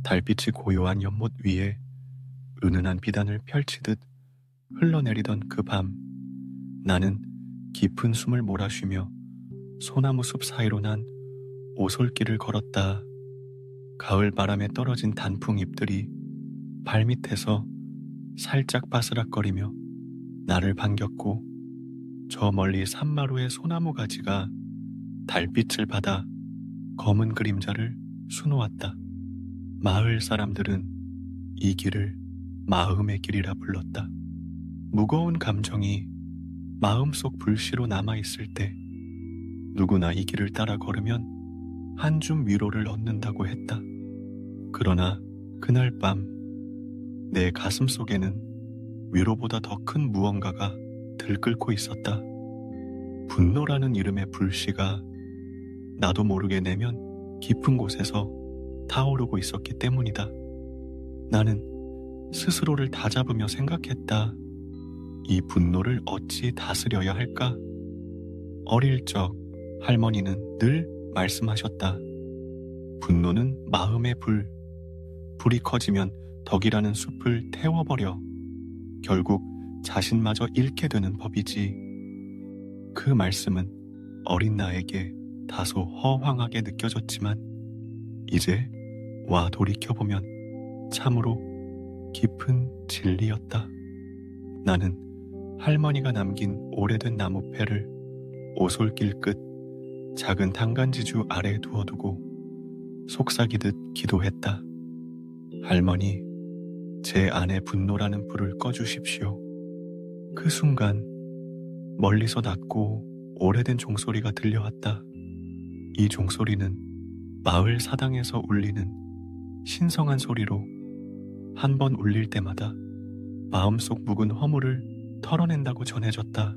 달빛이 고요한 연못 위에 은은한 비단을 펼치듯 흘러내리던 그 밤, 나는 깊은 숨을 몰아쉬며 소나무 숲 사이로 난 오솔길을 걸었다. 가을 바람에 떨어진 단풍 잎들이 발밑에서 살짝 바스락거리며 나를 반겼고, 저 멀리 산마루의 소나무 가지가 달빛을 받아 검은 그림자를 수놓았다. 마을 사람들은 이 길을 마음의 길이라 불렀다. 무거운 감정이 마음속 불씨로 남아있을 때 누구나 이 길을 따라 걸으면 한 줌 위로를 얻는다고 했다. 그러나 그날 밤 내 가슴 속에는 위로보다 더 큰 무언가가 들끓고 있었다. 분노라는 이름의 불씨가 나도 모르게 내면 깊은 곳에서 타오르고 있었기 때문이다. 나는 스스로를 다잡으며 생각했다. 이 분노를 어찌 다스려야 할까? 어릴 적 할머니는 늘 말씀하셨다. 분노는 마음의 불. 불이 커지면 덕이라는 숲을 태워버려 결국 자신마저 잃게 되는 법이지. 그 말씀은 어린 나에게 다소 허황하게 느껴졌지만 이제 와 돌이켜보면 참으로 깊은 진리였다. 나는 할머니가 남긴 오래된 나무패를 오솔길 끝 작은 당간지주 아래에 두어두고 속삭이듯 기도했다. 할머니, 제 안에 분노라는 불을 꺼주십시오. 그 순간 멀리서 낮고 오래된 종소리가 들려왔다. 이 종소리는 마을 사당에서 울리는 신성한 소리로 한 번 울릴 때마다 마음속 묵은 허물을 털어낸다고 전해졌다.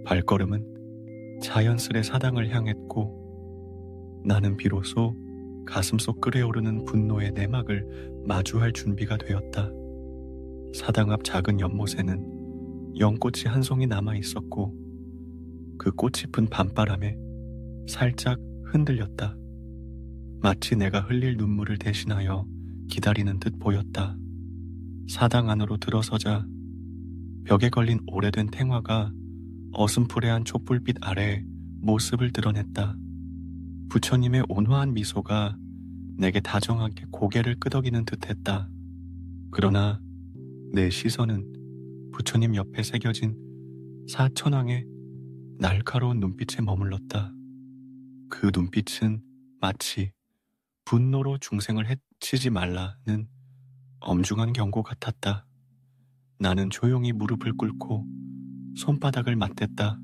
발걸음은 자연스레 사당을 향했고 나는 비로소 가슴속 끓여오르는 분노의 내막을 마주할 준비가 되었다. 사당 앞 작은 연못에는 연꽃이 한 송이 남아있었고 그 꽃이 푼 밤바람에 살짝 흔들렸다. 마치 내가 흘릴 눈물을 대신하여 기다리는 듯 보였다. 사당 안으로 들어서자 벽에 걸린 오래된 탱화가 어슴푸레한 촛불빛 아래 모습을 드러냈다. 부처님의 온화한 미소가 내게 다정하게 고개를 끄덕이는 듯했다. 그러나 내 시선은 부처님 옆에 새겨진 사천왕의 날카로운 눈빛에 머물렀다. 그 눈빛은 마치 분노로 중생을 해치지 말라는 엄중한 경고 같았다. 나는 조용히 무릎을 꿇고 손바닥을 맞댔다.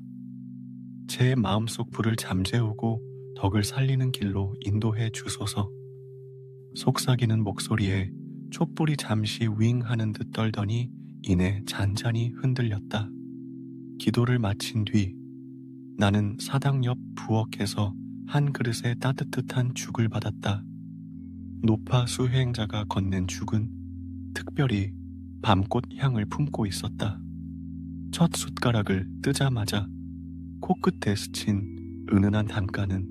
제 마음속 불을 잠재우고 덕을 살리는 길로 인도해 주소서. 속삭이는 목소리에 촛불이 잠시 윙하는 듯 떨더니 이내 잔잔히 흔들렸다. 기도를 마친 뒤 나는 사당 옆 부엌에서 한 그릇에 따뜻한 죽을 받았다. 노파 수행자가 건넨 죽은 특별히 밤꽃 향을 품고 있었다. 첫 숟가락을 뜨자마자 코끝에 스친 은은한 담가는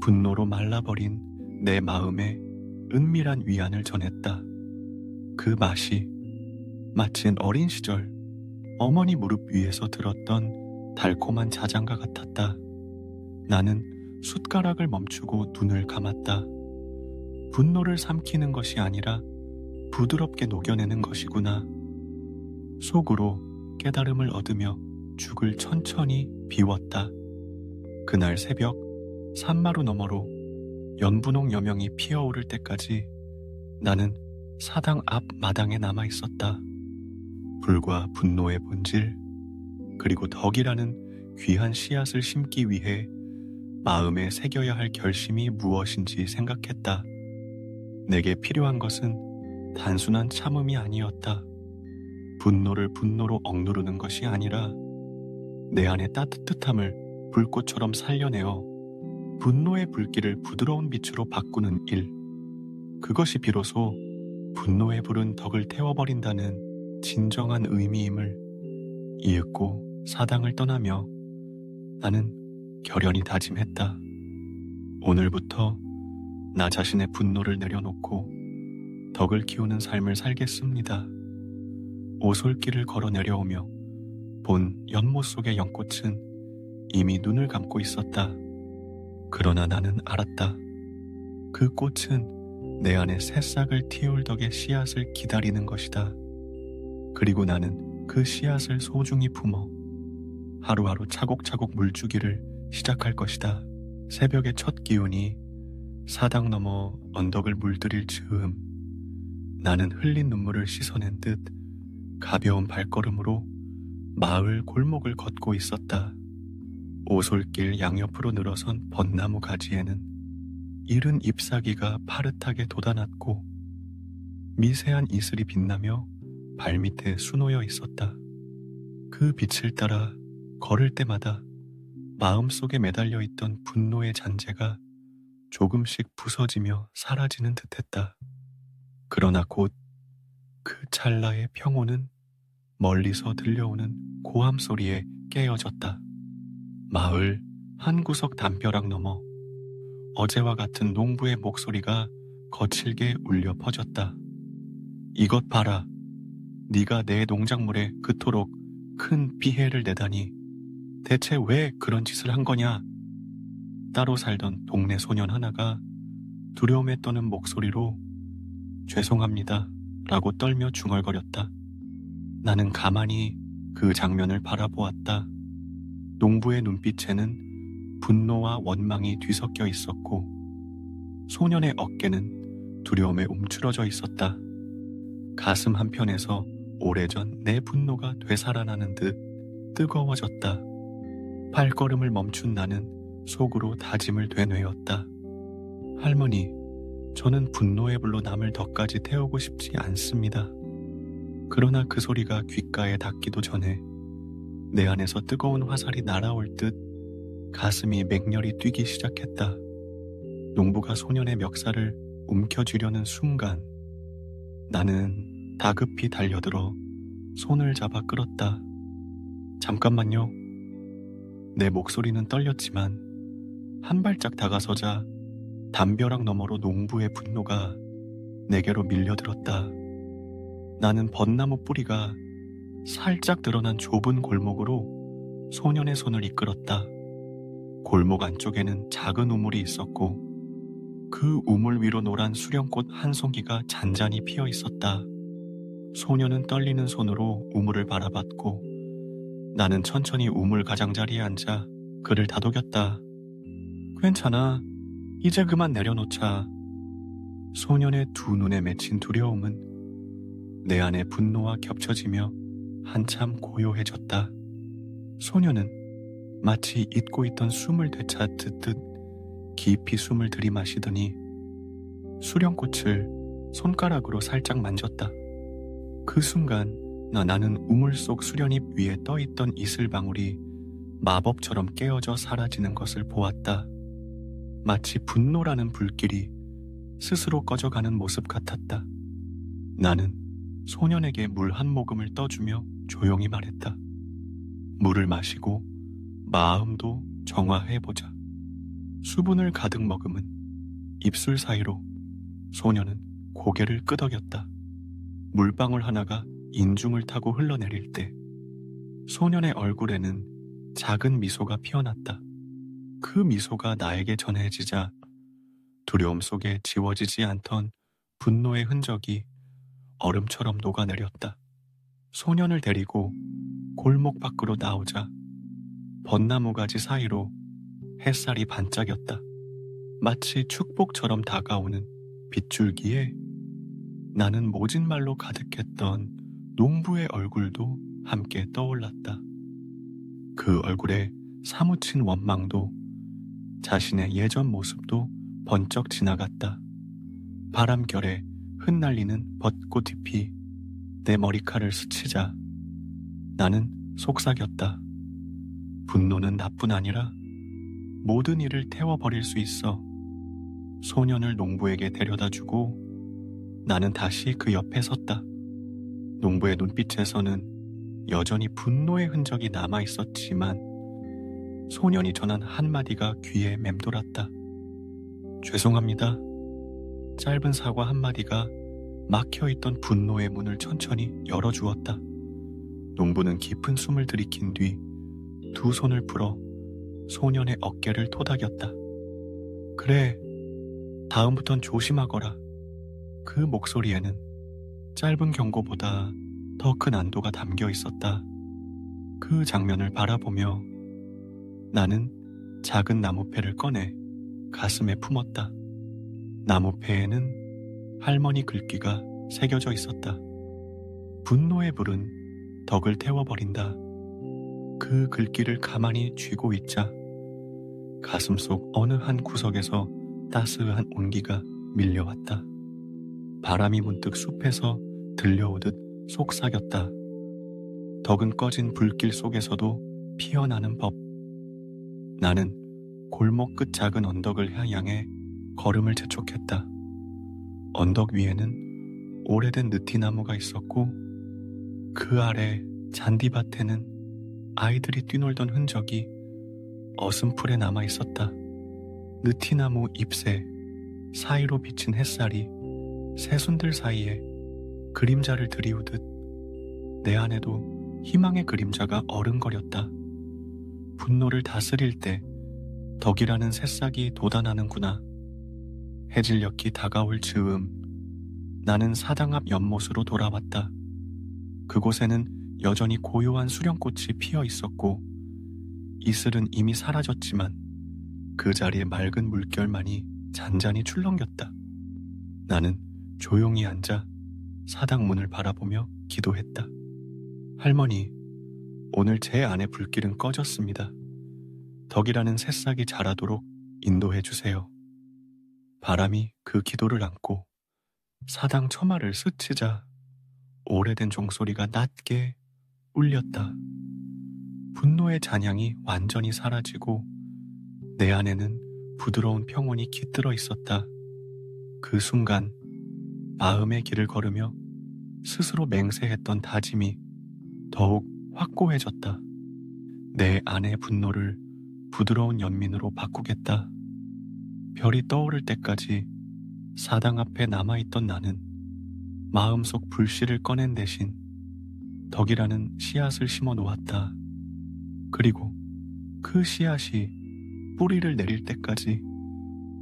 분노로 말라버린 내 마음에 은밀한 위안을 전했다. 그 맛이 마치 어린 시절 어머니 무릎 위에서 들었던 달콤한 자장가 같았다. 나는 숟가락을 멈추고 눈을 감았다. 분노를 삼키는 것이 아니라 부드럽게 녹여내는 것이구나. 속으로 깨달음을 얻으며 죽을 천천히 비웠다. 그날 새벽 산마루 너머로 연분홍 여명이 피어오를 때까지 나는 사당 앞 마당에 남아있었다. 불과 분노의 본질, 그리고 덕이라는 귀한 씨앗을 심기 위해 마음에 새겨야 할 결심이 무엇인지 생각했다. 내게 필요한 것은 단순한 참음이 아니었다. 분노를 분노로 억누르는 것이 아니라 내 안의 따뜻함을 불꽃처럼 살려내어 분노의 불길을 부드러운 빛으로 바꾸는 일. 그것이 비로소 분노의 불은 덕을 태워버린다는 진정한 의미임을 이윽고 사당을 떠나며 나는 결연히 다짐했다. 오늘부터 나 자신의 분노를 내려놓고 덕을 키우는 삶을 살겠습니다. 오솔길을 걸어 내려오며 본 연못 속의 연꽃은 이미 눈을 감고 있었다. 그러나 나는 알았다. 그 꽃은 내 안에 새싹을 틔울 덕의 씨앗을 기다리는 것이다. 그리고 나는 그 씨앗을 소중히 품어 하루하루 차곡차곡 물주기를 시작할 것이다. 새벽의 첫 기운이 사당 너머 언덕을 물들일 즈음 나는 흘린 눈물을 씻어낸 듯 가벼운 발걸음으로 마을 골목을 걷고 있었다. 오솔길 양옆으로 늘어선 벚나무 가지에는 이른 잎사귀가 파릇하게 돋아났고 미세한 이슬이 빛나며 발밑에 수놓여 있었다. 그 빛을 따라 걸을 때마다 마음속에 매달려 있던 분노의 잔재가 조금씩 부서지며 사라지는 듯했다. 그러나 곧 그 찰나의 평온은 멀리서 들려오는 고함 소리에 깨어졌다. 마을 한 구석 담벼락 너머 어제와 같은 농부의 목소리가 거칠게 울려 퍼졌다. 이것 봐라. 네가 내 농작물에 그토록 큰 피해를 내다니 대체 왜 그런 짓을 한 거냐? 따로 살던 동네 소년 하나가 두려움에 떠는 목소리로 죄송합니다 라고 떨며 중얼거렸다. 나는 가만히 그 장면을 바라보았다. 농부의 눈빛에는 분노와 원망이 뒤섞여 있었고 소년의 어깨는 두려움에 움츠러져 있었다. 가슴 한편에서 오래전 내 분노가 되살아나는 듯 뜨거워졌다. 발걸음을 멈춘 나는 속으로 다짐을 되뇌었다. 할머니, 저는 분노의 불로 남을 덕까지 태우고 싶지 않습니다. 그러나 그 소리가 귓가에 닿기도 전에 내 안에서 뜨거운 화살이 날아올 듯 가슴이 맹렬히 뛰기 시작했다. 농부가 소년의 멱살을 움켜쥐려는 순간 나는 다급히 달려들어 손을 잡아 끌었다. 잠깐만요. 내 목소리는 떨렸지만 한 발짝 다가서자 담벼락 너머로 농부의 분노가 내게로 밀려들었다. 나는 벚나무 뿌리가 살짝 드러난 좁은 골목으로 소년의 손을 이끌었다. 골목 안쪽에는 작은 우물이 있었고 그 우물 위로 노란 수령꽃 한 송이가 잔잔히 피어 있었다. 소년은 떨리는 손으로 우물을 바라봤고 나는 천천히 우물 가장자리에 앉아 그를 다독였다. 괜찮아. 이제 그만 내려놓자. 소년의 두 눈에 맺힌 두려움은 내 안의 분노와 겹쳐지며 한참 고요해졌다. 소년은 마치 잊고 있던 숨을 되찾듯 깊이 숨을 들이마시더니 수령꽃을 손가락으로 살짝 만졌다. 그 순간 나는 우물 속 수련잎 위에 떠있던 이슬방울이 마법처럼 깨어져 사라지는 것을 보았다. 마치 분노라는 불길이 스스로 꺼져가는 모습 같았다. 나는 소년에게 물 한 모금을 떠주며 조용히 말했다. 물을 마시고 마음도 정화해보자. 수분을 가득 머금은 입술 사이로 소년은 고개를 끄덕였다. 물방울 하나가 인중을 타고 흘러내릴 때 소년의 얼굴에는 작은 미소가 피어났다. 그 미소가 나에게 전해지자 두려움 속에 지워지지 않던 분노의 흔적이 얼음처럼 녹아내렸다. 소년을 데리고 골목 밖으로 나오자 벚나무 가지 사이로 햇살이 반짝였다. 마치 축복처럼 다가오는 빗줄기에 나는 모진 말로 가득했던 농부의 얼굴도 함께 떠올랐다. 그 얼굴에 사무친 원망도 자신의 예전 모습도 번쩍 지나갔다. 바람결에 흩날리는 벚꽃 잎이 내 머리칼을 스치자 나는 속삭였다. 분노는 나뿐 아니라 모든 일을 태워버릴 수 있어. 소년을 농부에게 데려다주고 나는 다시 그 옆에 섰다. 농부의 눈빛에서는 여전히 분노의 흔적이 남아있었지만 소년이 전한 한마디가 귀에 맴돌았다. 죄송합니다. 짧은 사과 한마디가 막혀있던 분노의 문을 천천히 열어주었다. 농부는 깊은 숨을 들이킨 뒤 두 손을 풀어 소년의 어깨를 토닥였다. 그래, 다음부턴 조심하거라. 그 목소리에는 짧은 경고보다 더 큰 안도가 담겨 있었다. 그 장면을 바라보며 나는 작은 나무패를 꺼내 가슴에 품었다. 나무패에는 할머니 글귀가 새겨져 있었다. 분노의 불은 덕을 태워버린다. 그 글귀를 가만히 쥐고 있자 가슴속 어느 한 구석에서 따스한 온기가 밀려왔다. 바람이 문득 숲에서 들려오듯 속삭였다. 덕은 꺼진 불길 속에서도 피어나는 법. 나는 골목 끝 작은 언덕을 향해 걸음을 재촉했다. 언덕 위에는 오래된 느티나무가 있었고 그 아래 잔디밭에는 아이들이 뛰놀던 흔적이 어슴풀에 남아 있었다. 느티나무 잎새 사이로 비친 햇살이 새순들 사이에 그림자를 들이우듯 내 안에도 희망의 그림자가 어른거렸다. 분노를 다스릴 때 덕이라는 새싹이 돋아나는구나. 해질녘이 다가올 즈음 나는 사당 앞 연못으로 돌아왔다. 그곳에는 여전히 고요한 수령꽃이 피어 있었고 이슬은 이미 사라졌지만 그 자리에 맑은 물결만이 잔잔히 출렁였다. 나는 조용히 앉아 사당 문을 바라보며 기도했다. 할머니, 오늘 제 안의 불길은 꺼졌습니다. 덕이라는 새싹이 자라도록 인도해 주세요. 바람이 그 기도를 안고 사당 처마를 스치자 오래된 종소리가 낮게 울렸다. 분노의 잔향이 완전히 사라지고 내 안에는 부드러운 평온이 깃들어 있었다. 그 순간 마음의 길을 걸으며 스스로 맹세했던 다짐이 더욱 확고해졌다. 내 안의 분노를 부드러운 연민으로 바꾸겠다. 별이 떠오를 때까지 사당 앞에 남아있던 나는 마음속 불씨를 꺼낸 대신 덕이라는 씨앗을 심어 놓았다. 그리고 그 씨앗이 뿌리를 내릴 때까지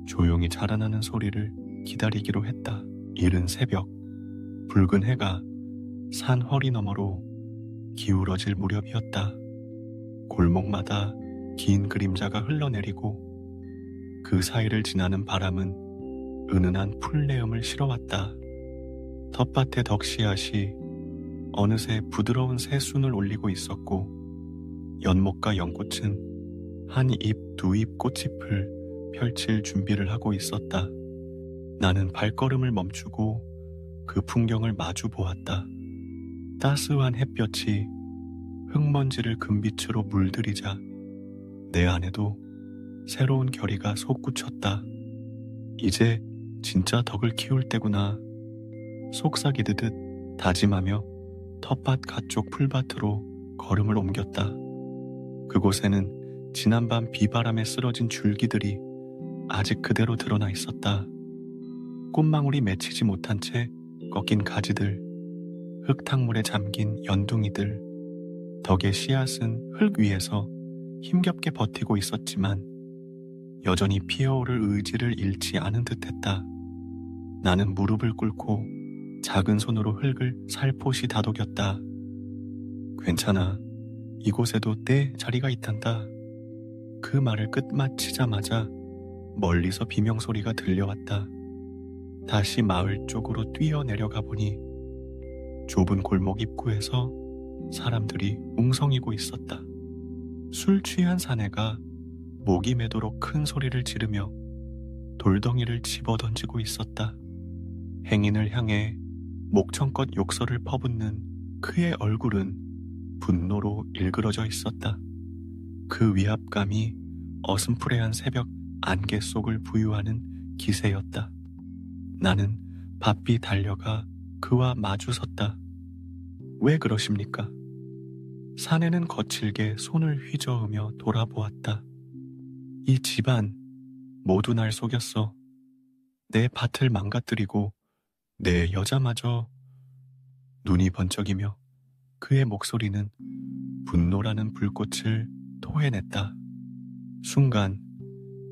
조용히 자라나는 소리를 기다리기로 했다. 이른 새벽, 붉은 해가 산 허리 너머로 기울어질 무렵이었다. 골목마다 긴 그림자가 흘러내리고 그 사이를 지나는 바람은 은은한 풀내음을 실어왔다. 텃밭의 덕씨앗이 어느새 부드러운 새순을 올리고 있었고 연못과 연꽃은 한 잎 두 잎 꽃잎을 펼칠 준비를 하고 있었다. 나는 발걸음을 멈추고 그 풍경을 마주 보았다. 따스한 햇볕이 흙먼지를 금빛으로 물들이자 내 안에도 새로운 결의가 솟구쳤다. 이제 진짜 덕을 키울 때구나. 속삭이듯 다짐하며 텃밭 가쪽 풀밭으로 걸음을 옮겼다. 그곳에는 지난밤 비바람에 쓰러진 줄기들이 아직 그대로 드러나 있었다. 꽃망울이 맺히지 못한 채 꺾인 가지들, 흙탕물에 잠긴 연둥이들, 덕의 씨앗은 흙 위에서 힘겹게 버티고 있었지만 여전히 피어오를 의지를 잃지 않은 듯했다. 나는 무릎을 꿇고 작은 손으로 흙을 살포시 다독였다. 괜찮아. 이곳에도 내 자리가 있단다. 그 말을 끝마치자마자 멀리서 비명소리가 들려왔다. 다시 마을 쪽으로 뛰어내려가 보니 좁은 골목 입구에서 사람들이 웅성이고 있었다. 술 취한 사내가 목이 매도록 큰 소리를 지르며 돌덩이를 집어던지고 있었다. 행인을 향해 목청껏 욕설을 퍼붓는 그의 얼굴은 분노로 일그러져 있었다. 그 위압감이 어슴푸레한 새벽 안개 속을 부유하는 기세였다. 나는 바삐 달려가 그와 마주 섰다. 왜 그러십니까? 사내는 거칠게 손을 휘저으며 돌아보았다. 이 집안 모두 날 속였어. 내 밭을 망가뜨리고 내 여자마저. 눈이 번쩍이며 그의 목소리는 분노라는 불꽃을 토해냈다. 순간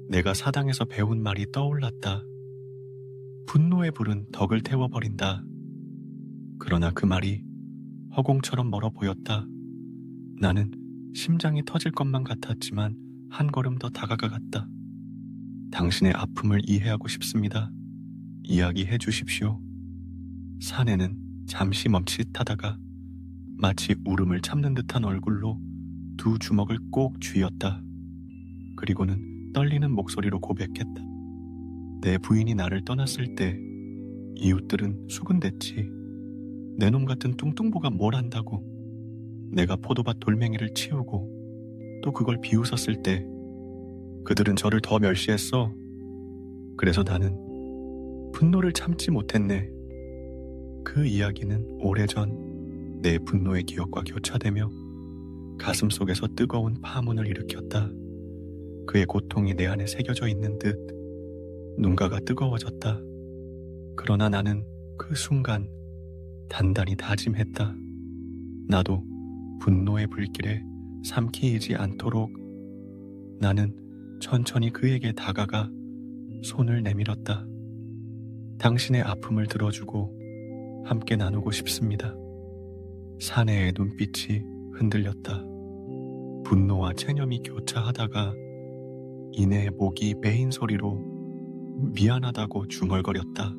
내가 사당에서 배운 말이 떠올랐다. 분노의 불은 덕을 태워버린다. 그러나 그 말이 허공처럼 멀어 보였다. 나는 심장이 터질 것만 같았지만 한 걸음 더 다가가 갔다. 당신의 아픔을 이해하고 싶습니다. 이야기해 주십시오. 사내는 잠시 멈칫하다가 마치 울음을 참는 듯한 얼굴로 두 주먹을 꼭 쥐었다. 그리고는 떨리는 목소리로 고백했다. 내 부인이 나를 떠났을 때 이웃들은 수군댔지. 내 놈 같은 뚱뚱보가 뭘 안다고. 내가 포도밭 돌멩이를 치우고 또 그걸 비웃었을 때 그들은 저를 더 멸시했어. 그래서 나는 분노를 참지 못했네. 그 이야기는 오래전 내 분노의 기억과 교차되며 가슴속에서 뜨거운 파문을 일으켰다. 그의 고통이 내 안에 새겨져 있는 듯 눈가가 뜨거워졌다. 그러나 나는 그 순간 단단히 다짐했다. 나도 분노의 불길에 삼키이지 않도록. 나는 천천히 그에게 다가가 손을 내밀었다. 당신의 아픔을 들어주고 함께 나누고 싶습니다. 사내의 눈빛이 흔들렸다. 분노와 체념이 교차하다가 이내 목이 메인 소리로 미안하다고 중얼거렸다.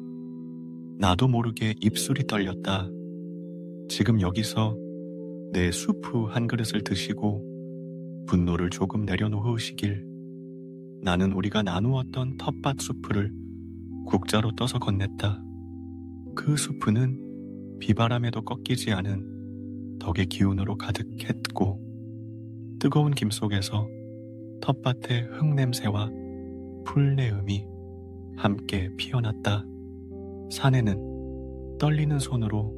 나도 모르게 입술이 떨렸다. 지금 여기서 내 수프 한 그릇을 드시고 분노를 조금 내려놓으시길. 나는 우리가 나누었던 텃밭 수프를 국자로 떠서 건넸다. 그 수프는 비바람에도 꺾이지 않은 덕의 기운으로 가득했고 뜨거운 김 속에서 텃밭의 흙냄새와 풀내음이 함께 피어났다. 사내는 떨리는 손으로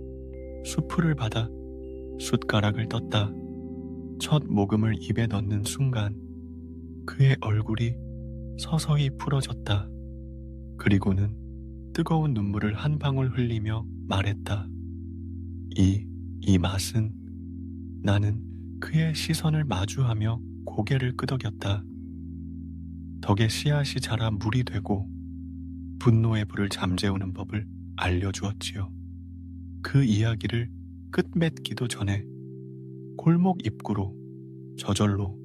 수프를 받아 숟가락을 떴다. 첫 모금을 입에 넣는 순간 그의 얼굴이 서서히 풀어졌다. 그리고는 뜨거운 눈물을 한 방울 흘리며 말했다. 이 맛은. 나는 그의 시선을 마주하며 고개를 끄덕였다. 덕의 씨앗이 자라 물이 되고 분노의 불을 잠재우는 법을 알려주었지요. 그 이야기를 끝맺기도 전에 골목 입구로 저절로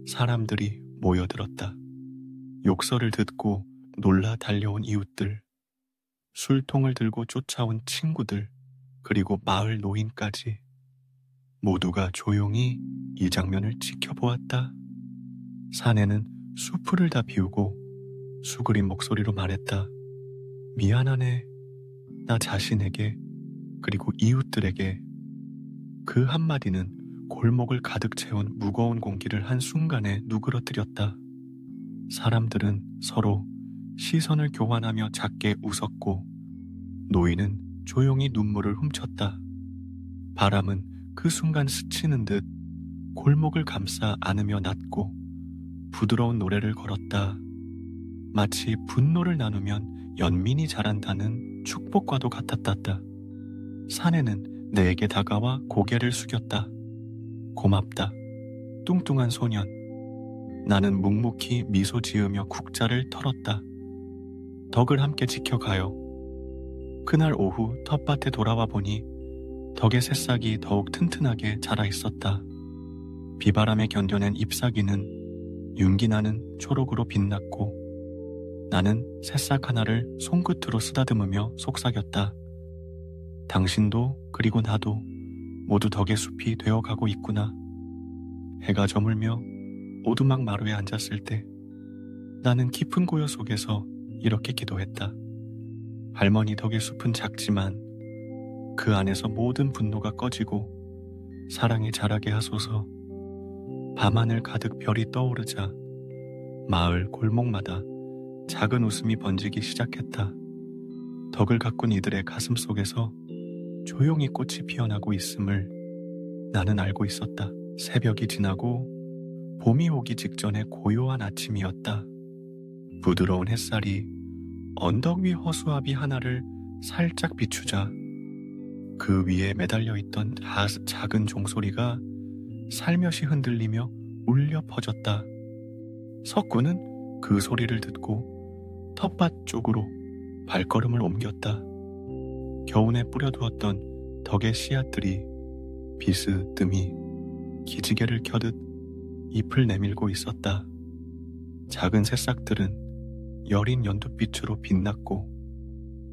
사람들이 모여들었다. 욕설을 듣고 놀라 달려온 이웃들, 술통을 들고 쫓아온 친구들, 그리고 마을 노인까지 모두가 조용히 이 장면을 지켜보았다. 사내는 수프를 다 비우고 수그린 목소리로 말했다. 미안하네. 나 자신에게 그리고 이웃들에게. 그 한마디는 골목을 가득 채운 무거운 공기를 한순간에 누그러뜨렸다. 사람들은 서로 시선을 교환하며 작게 웃었고 노인은 조용히 눈물을 훔쳤다. 바람은 그 순간 스치는 듯 골목을 감싸 안으며 낮고 부드러운 노래를 걸었다. 마치 분노를 나누면 연민이 자란다는 축복과도 같았다. 사내는 내게 다가와 고개를 숙였다. 고맙다, 뚱뚱한 소년. 나는 묵묵히 미소 지으며 국자를 털었다. 덕을 함께 지켜가요. 그날 오후 텃밭에 돌아와 보니 덕의 새싹이 더욱 튼튼하게 자라 있었다. 비바람에 견뎌낸 잎사귀는 윤기나는 초록으로 빛났고 나는 새싹 하나를 손끝으로 쓰다듬으며 속삭였다. 당신도 그리고 나도 모두 덕의 숲이 되어가고 있구나. 해가 저물며 오두막 마루에 앉았을 때 나는 깊은 고요 속에서 이렇게 기도했다. 할머니 덕의 숲은 작지만 그 안에서 모든 분노가 꺼지고 사랑이 자라게 하소서. 밤하늘 가득 별이 떠오르자 마을 골목마다 작은 웃음이 번지기 시작했다. 덕을 가꾼 이들의 가슴 속에서 조용히 꽃이 피어나고 있음을 나는 알고 있었다. 새벽이 지나고 봄이 오기 직전의 고요한 아침이었다. 부드러운 햇살이 언덕 위 허수아비 하나를 살짝 비추자 그 위에 매달려 있던 작은 종소리가 살며시 흔들리며 울려 퍼졌다. 석구는 그 소리를 듣고 텃밭 쪽으로 발걸음을 옮겼다. 겨우내 뿌려두었던 덕의 씨앗들이 비스듬히 기지개를 켜듯 잎을 내밀고 있었다. 작은 새싹들은 여린 연두빛으로 빛났고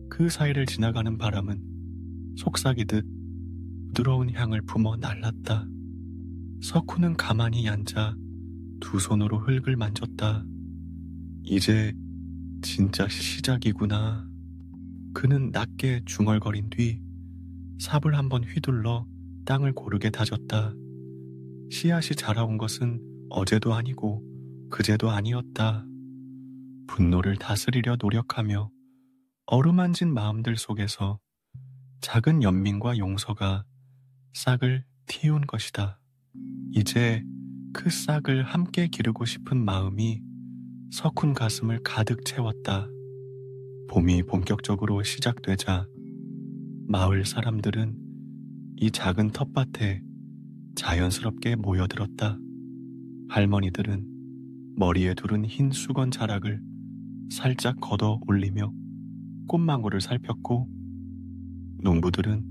그 사이를 지나가는 바람은 속삭이듯 부드러운 향을 품어 날랐다. 석훈은 가만히 앉아 두 손으로 흙을 만졌다. 이제 진짜 시작이구나. 그는 낮게 중얼거린 뒤 삽을 한번 휘둘러 땅을 고르게 다졌다. 씨앗이 자라온 것은 어제도 아니고 그제도 아니었다. 분노를 다스리려 노력하며 어루만진 마음들 속에서 작은 연민과 용서가 싹을 틔운 것이다. 이제 그 싹을 함께 기르고 싶은 마음이 석훈 가슴을 가득 채웠다. 봄이 본격적으로 시작되자 마을 사람들은 이 작은 텃밭에 자연스럽게 모여들었다. 할머니들은 머리에 두른 흰 수건 자락을 살짝 걷어 올리며 꽃망울을 살폈고 농부들은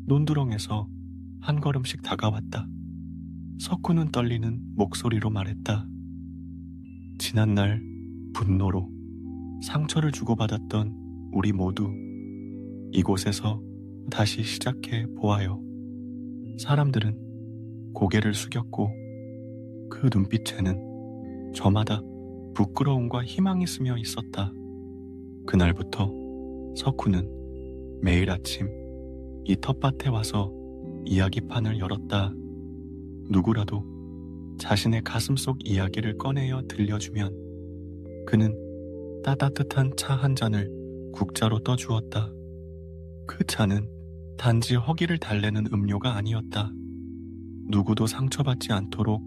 논두렁에서 한 걸음씩 다가왔다. 석훈은 떨리는 목소리로 말했다. 지난날 분노로 상처를 주고받았던 우리 모두 이곳에서 다시 시작해 보아요. 사람들은 고개를 숙였고 그 눈빛에는 저마다 부끄러움과 희망이 스며 있었다. 그날부터 석훈은 매일 아침 이 텃밭에 와서 이야기판을 열었다. 누구라도 자신의 가슴속 이야기를 꺼내어 들려주면 그는 따뜻한 차 한 잔을 국자로 떠주었다. 그 차는 단지 허기를 달래는 음료가 아니었다. 누구도 상처받지 않도록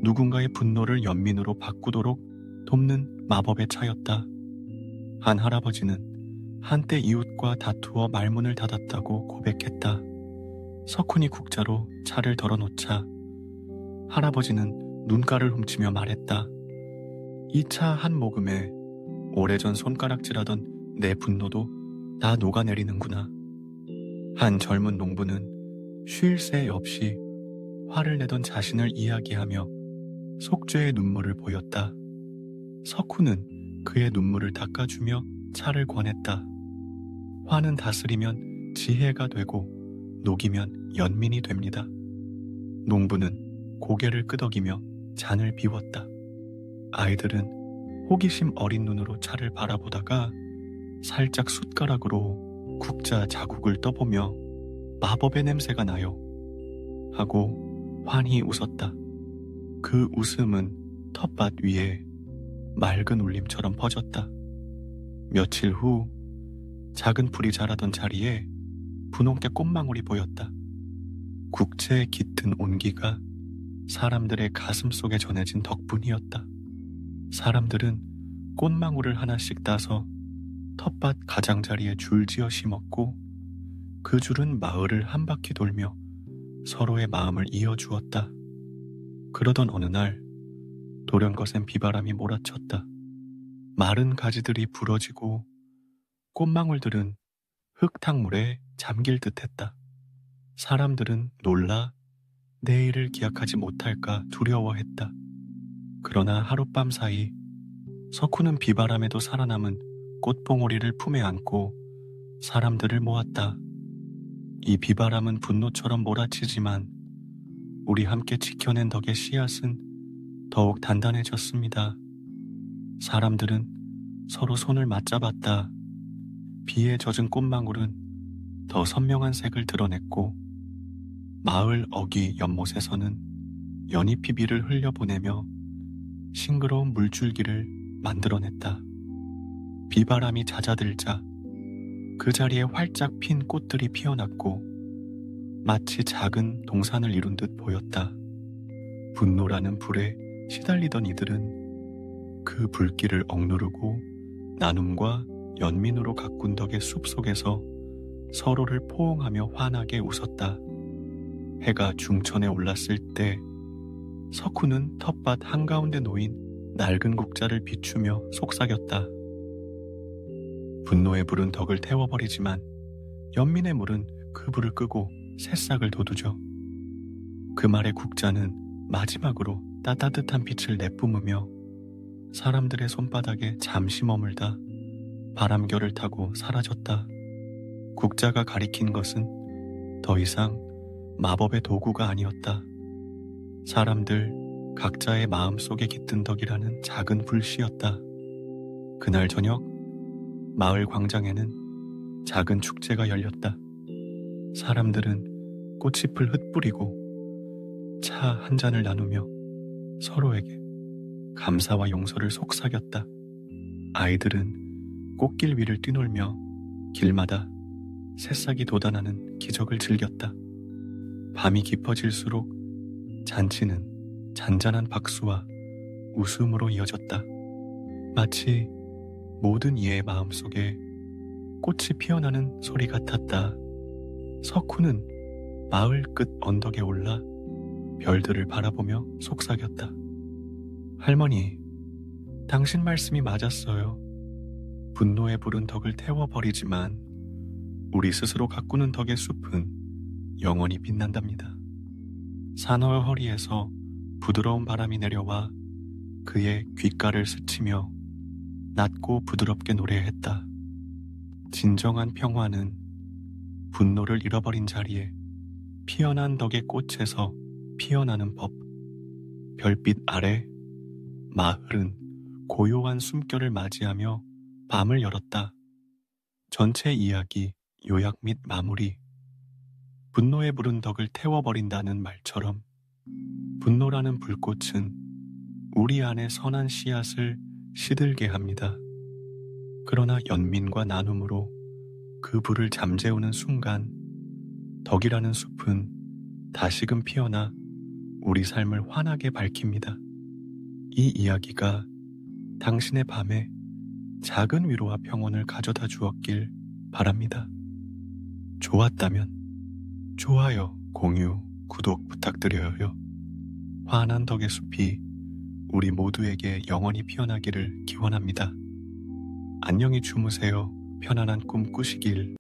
누군가의 분노를 연민으로 바꾸도록 돕는 마법의 차였다. 한 할아버지는 한때 이웃과 다투어 말문을 닫았다고 고백했다. 석훈이 국자로 차를 덜어놓자 할아버지는 눈가를 훔치며 말했다. 이 차 한 모금에 오래전 손가락질하던 내 분노도 다 녹아내리는구나. 한 젊은 농부는 쉴 새 없이 화를 내던 자신을 이야기하며 속죄의 눈물을 보였다. 석훈은 그의 눈물을 닦아주며 차를 권했다. 화는 다스리면 지혜가 되고 녹이면 연민이 됩니다. 농부는 고개를 끄덕이며 잔을 비웠다. 아이들은 호기심 어린 눈으로 차를 바라보다가 살짝 숟가락으로 국자 자국을 떠보며 마법의 냄새가 나요 하고 환히 웃었다. 그 웃음은 텃밭 위에 맑은 울림처럼 퍼졌다. 며칠 후 작은 풀이 자라던 자리에 분홍색 꽃망울이 보였다. 국채에 깃든 온기가 사람들의 가슴 속에 전해진 덕분이었다. 사람들은 꽃망울을 하나씩 따서 텃밭 가장자리에 줄지어 심었고 그 줄은 마을을 한 바퀴 돌며 서로의 마음을 이어주었다. 그러던 어느 날 돌연거센 비바람이 몰아쳤다. 마른 가지들이 부러지고 꽃망울들은 흙탕물에 잠길 듯했다. 사람들은 놀라 내일을 기약하지 못할까 두려워했다. 그러나 하룻밤 사이 석훈은 비바람에도 살아남은 꽃봉오리를 품에 안고 사람들을 모았다. 이 비바람은 분노처럼 몰아치지만 우리 함께 지켜낸 덕의 씨앗은 더욱 단단해졌습니다. 사람들은 서로 손을 맞잡았다. 비에 젖은 꽃망울은 더 선명한 색을 드러냈고 마을 어귀 연못에서는 연잎비비를 흘려보내며 싱그러운 물줄기를 만들어냈다. 비바람이 잦아들자 그 자리에 활짝 핀 꽃들이 피어났고 마치 작은 동산을 이룬 듯 보였다. 분노라는 불에 시달리던 이들은 그 불길을 억누르고 나눔과 연민으로 가꾼 덕의 숲속에서 서로를 포옹하며 환하게 웃었다. 해가 중천에 올랐을 때 석훈은 텃밭 한가운데 놓인 낡은 국자를 비추며 속삭였다. 분노의 불은 덕을 태워버리지만 연민의 물은 그 불을 끄고 새싹을 돋우죠. 그 말의 국자는 마지막으로 따뜻한 빛을 내뿜으며 사람들의 손바닥에 잠시 머물다 바람결을 타고 사라졌다. 국자가 가리킨 것은 더 이상 마법의 도구가 아니었다. 사람들 각자의 마음속에 깃든 덕이라는 작은 불씨였다. 그날 저녁 마을 광장에는 작은 축제가 열렸다. 사람들은 꽃잎을 흩뿌리고 차 한 잔을 나누며 서로에게 감사와 용서를 속삭였다. 아이들은 꽃길 위를 뛰놀며 길마다 새싹이 돋아나는 기적을 즐겼다. 밤이 깊어질수록 잔치는 잔잔한 박수와 웃음으로 이어졌다. 마치 모든 이의 마음속에 꽃이 피어나는 소리 같았다. 석훈은 마을 끝 언덕에 올라 별들을 바라보며 속삭였다. 할머니, 당신 말씀이 맞았어요. 분노에 부른 덕을 태워버리지만 우리 스스로 가꾸는 덕의 숲은 영원히 빛난답니다. 산허 허리에서 부드러운 바람이 내려와 그의 귓가를 스치며 낮고 부드럽게 노래했다. 진정한 평화는 분노를 잃어버린 자리에 피어난 덕의 꽃에서 피어나는 법. 별빛 아래 마을은 고요한 숨결을 맞이하며 밤을 열었다. 전체 이야기, 요약 및 마무리. 분노에 부른 덕을 태워버린다는 말처럼 분노라는 불꽃은 우리 안의 선한 씨앗을 시들게 합니다. 그러나 연민과 나눔으로 그 불을 잠재우는 순간 덕이라는 숲은 다시금 피어나 우리 삶을 환하게 밝힙니다. 이 이야기가 당신의 밤에 작은 위로와 평온을 가져다 주었길 바랍니다. 좋았다면 좋아요, 공유, 구독 부탁드려요. 환한 덕의 숲이 우리 모두에게 영원히 피어나기를 기원합니다. 안녕히 주무세요. 편안한 꿈 꾸시길.